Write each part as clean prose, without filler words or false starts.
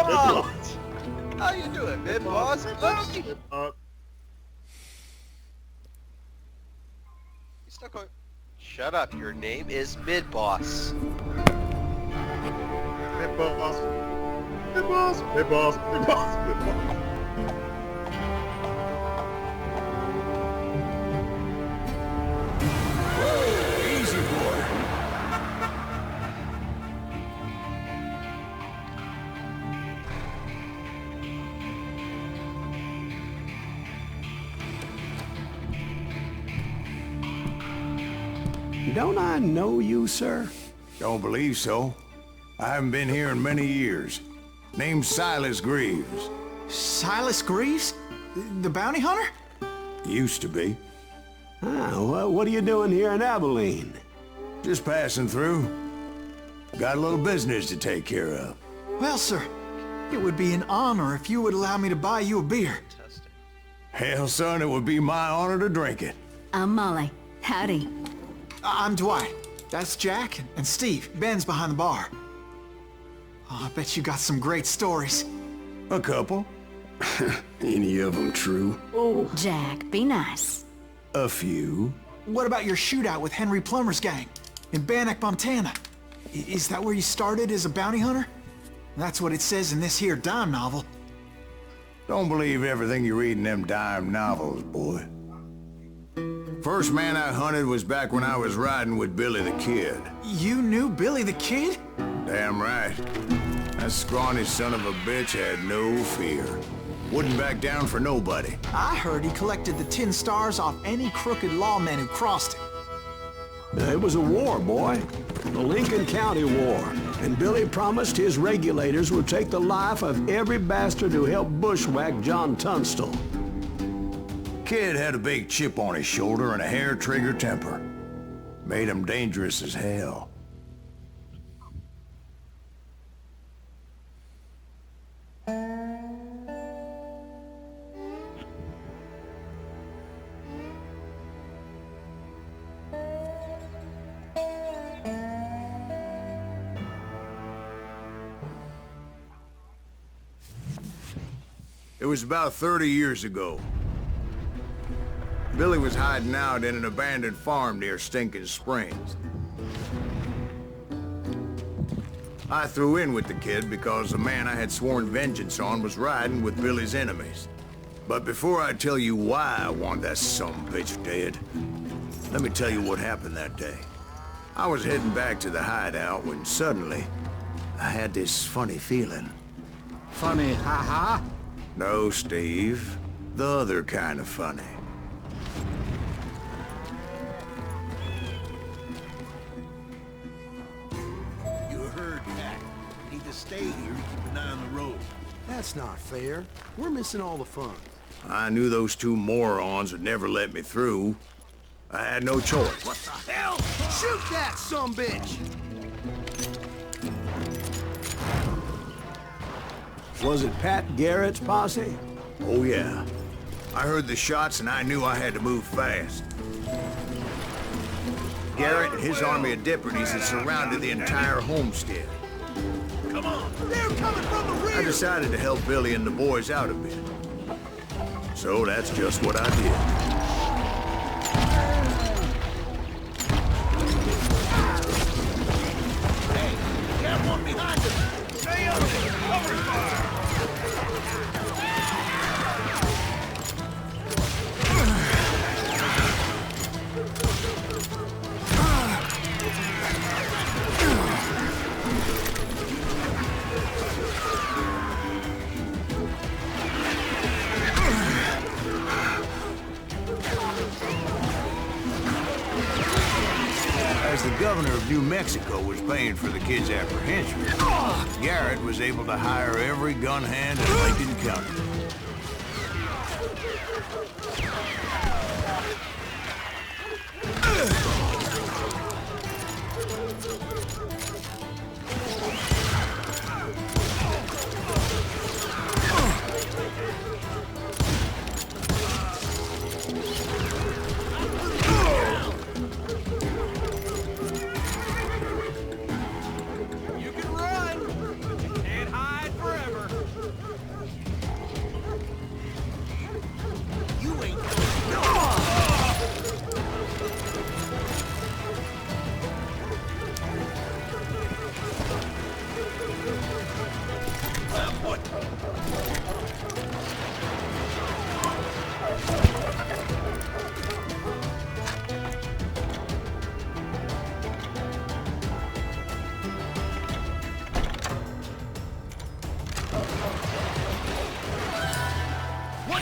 Oh! How you doing, mid boss? You still going? Shut up. Your name is mid boss. Mid boss. Mid boss. Mid boss. Mid boss. Mid boss. Easy, boy. Don't I know you, sir? Don't believe so. I haven't been here in many years. Name's Silas Greaves. Silas Greaves? The bounty hunter? Used to be. Well, what are you doing here in Abilene? Just passing through. Got a little business to take care of. Well, sir, it would be an honor if you would allow me to buy you a beer. Hell, son, it would be my honor to drink it. I'm Molly. Howdy. I'm Dwight. That's Jack and Steve. Ben's behind the bar. Oh, I bet you got some great stories. A couple. Any of them true? Jack, be nice. A few. What about your shootout with Henry Plummer's gang in Bannock, Montana? Is that where you started as a bounty hunter? That's what it says in this here dime novel. Don't believe everything you read in them dime novels, boy. First man I hunted was back when I was riding with Billy the Kid. You knew Billy the Kid? Damn right. That scrawny son of a bitch had no fear. Wouldn't back down for nobody. I heard he collected the 10 stars off any crooked lawmen who crossed him. It was a war, boy. The Lincoln County War. And Billy promised his regulators would take the life of every bastard who helped bushwhack John Tunstall. Kid had a big chip on his shoulder and a hair-trigger temper. Made him dangerous as hell. It was about 30 years ago. Billy was hiding out in an abandoned farm near Stinking Springs. I threw in with the kid because the man I had sworn vengeance on was riding with Billy's enemies. But before I tell you why I want that sumbitch dead, let me tell you what happened that day. I was heading back to the hideout when suddenly I had this funny feeling. Funny, ha-ha? No, Steve. The other kind of funny. You heard that. Need to stay here, keep an eye on the road. That's not fair. We're missing all the fun. I knew those two morons would never let me through. I had no choice. What the hell? Shoot that sumbitch! Was it Pat Garrett's posse? Oh, yeah. I heard the shots and I knew I had to move fast. Garrett and his army of deputies had surrounded the entire homestead. Come on! They're coming from the rear! I decided to help Billy and the boys out a bit. So that's just what I did. As the governor of New Mexico was paying for the kid's apprehension, Garrett was able to hire every gun hand in Lincoln County.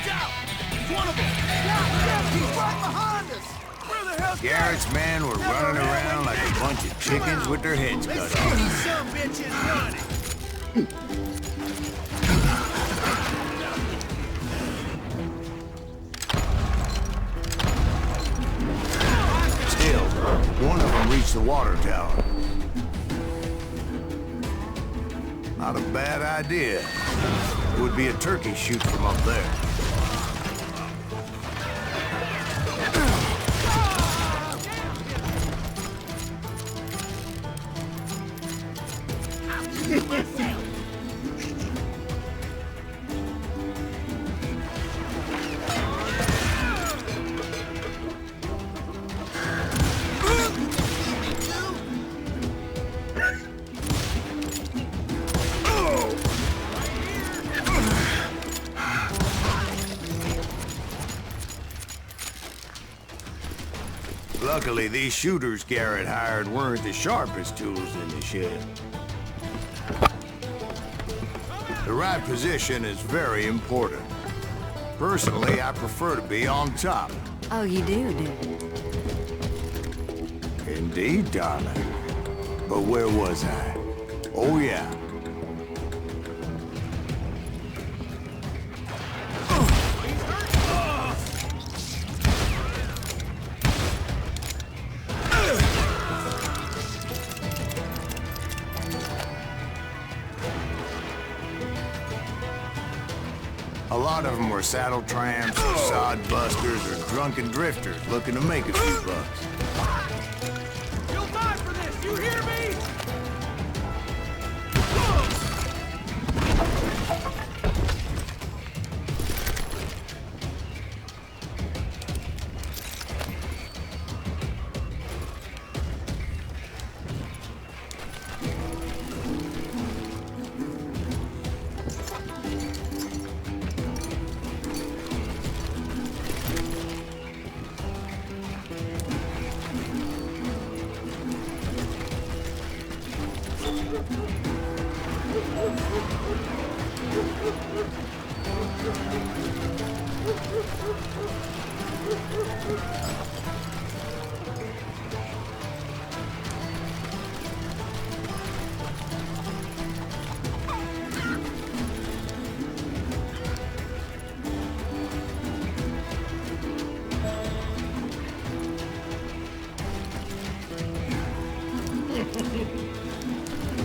Watch out! It's one of them! Yeah, he's right behind us! Where the hell's Garrett's men were running around like a bunch of chickens with their heads cut Let's off. get these some bitches running! Still, one of them reached the water tower. Not a bad idea. It would be a turkey shoot from up there. Luckily, these shooters Garrett hired weren't the sharpest tools in the shed. The right position is very important. Personally, I prefer to be on top. Oh, you do? Indeed, darling. But where was I? Oh, yeah. A lot of them were saddle tramps, or sod busters, or drunken drifters looking to make a few bucks. You'll die for this, you hear me?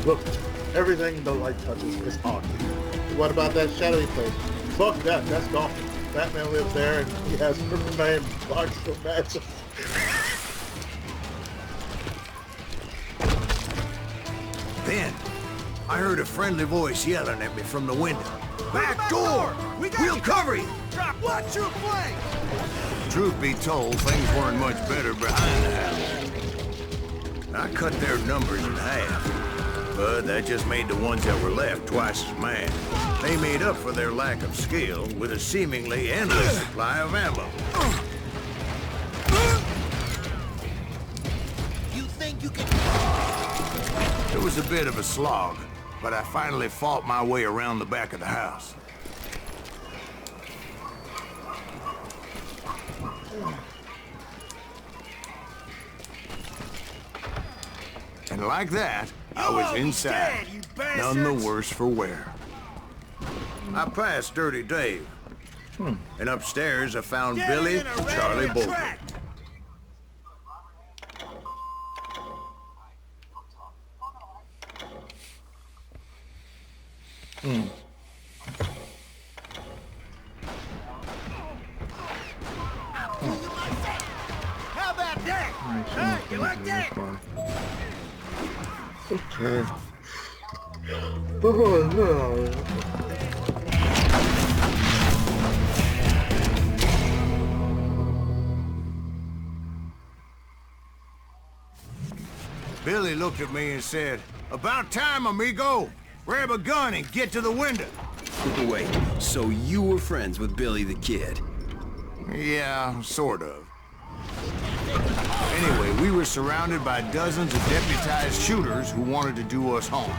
Look, everything the light touches is haunted. What about that shadowy place? Fuck that, that's gone. Batman lives there and he has Superman blocks of matches. Ben, I heard a friendly voice yelling at me from the window. Back door! We'll cover you! Drop, watch your flank! Truth be told, things weren't much better behind the house. I cut their numbers in half, but that just made the ones that were left twice as mad. They made up for their lack of skill with a seemingly endless supply of ammo. You think you can... It was a bit of a slog, but I finally fought my way around the back of the house. And like that, I was inside, none the worse for wear. I passed Dirty Dave, and upstairs I found Billy and Charlie Bolton. How about that? Hey, you like that? Okay. Oh no. Billy looked at me and said, "About time, amigo. Grab a gun and get to the window." Wait, so you were friends with Billy the Kid? Yeah, sort of. Anyway, we were surrounded by dozens of deputized shooters who wanted to do us harm.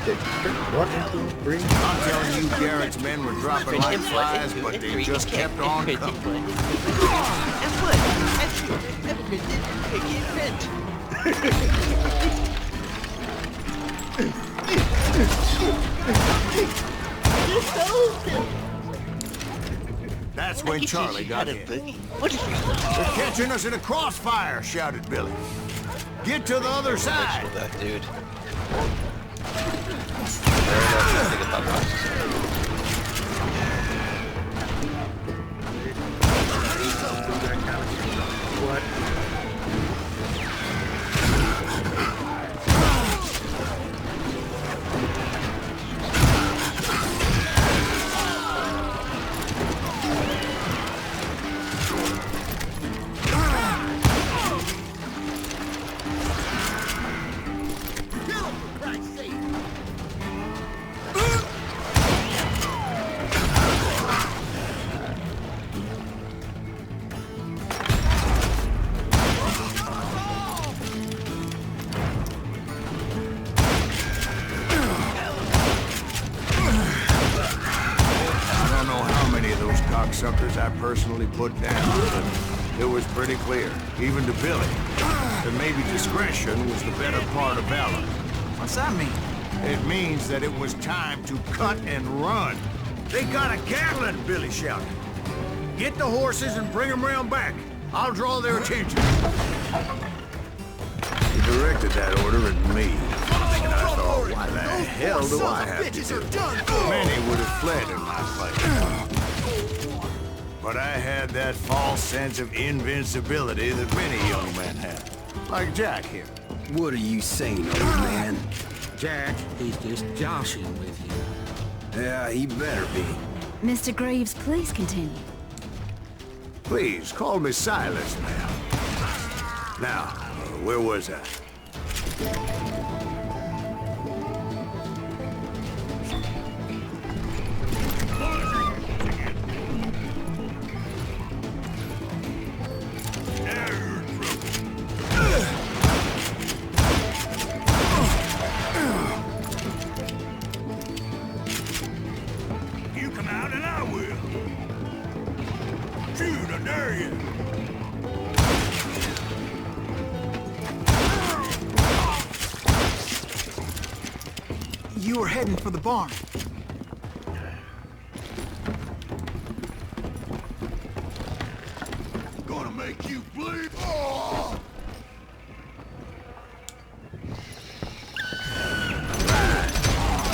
Okay, 1 and 2, 3. I'm telling you, Garrett's men were dropping like flies, but they just kept on coming. That's when Charlie got in. What is They're catching us in a crossfire, shouted Billy. Get to the other side. that dude? Fair enough, I think about What? Suckers I personally put down, but it was pretty clear, even to Billy, that maybe discretion was the better part of valor. What's that mean? It means that it was time to cut and run. They got a Gatling, Billy shouted. Get the horses and bring them round back. I'll draw their attention. He directed that order at me. And I thought, why the hell do I have to do it? Many would have fled in my place. But I had that false sense of invincibility that many young men have. Like Jack here. What are you saying, old man? Jack, he's just joshing with you. Yeah, he better be. Mr. Greaves, please continue. Please, call me Silas, ma'am. Now, where was I? You were heading for the barn. Gonna make you bleed. Oh!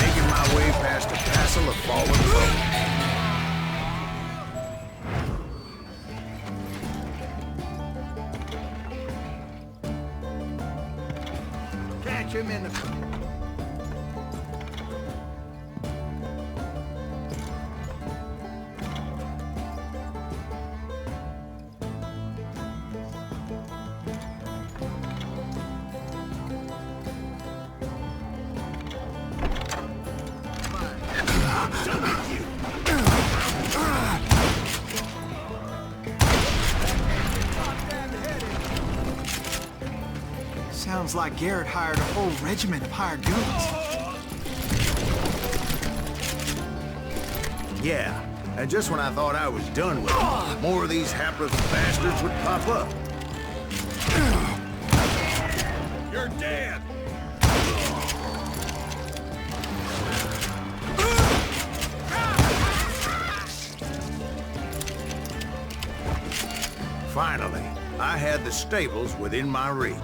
Making my way past a castle of fallen foes. Catch him in the... Sounds like Garrett hired a whole regiment of hired goons. Yeah, and just when I thought I was done with them, more of these hapless bastards would pop up. You're dead! Finally, I had the stables within my reach.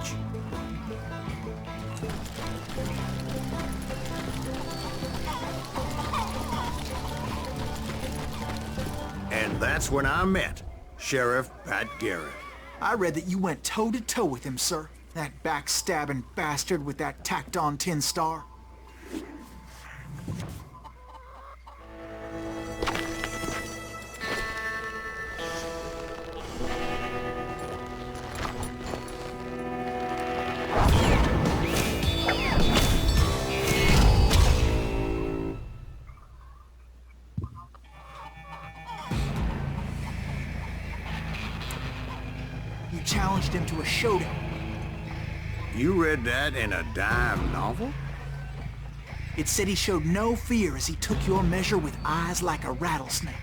And that's when I met Sheriff Pat Garrett. I read that you went toe-to-toe with him, sir. That backstabbing bastard with that tacked-on tin star. You challenged him to a showdown. You read that in a dime novel? It said he showed no fear as he took your measure with eyes like a rattlesnake.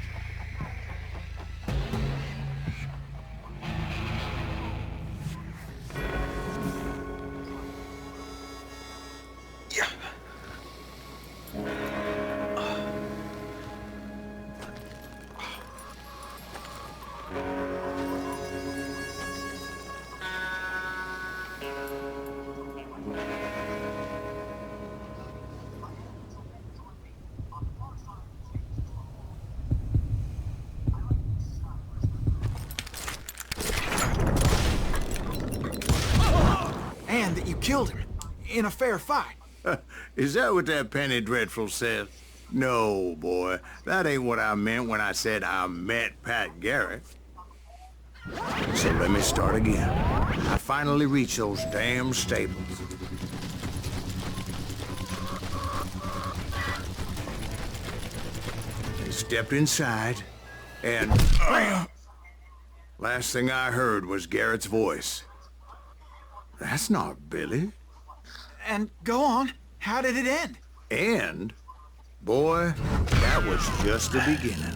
And that you killed him in a fair fight. Is that what that Penny Dreadful said? No, boy. That ain't what I meant when I said I met Pat Garrett. So let me start again. I finally reached those damn stables. They stepped inside, and last thing I heard was Garrett's voice. That's not Billy. And go on, how did it end? And, boy, that was just the beginning.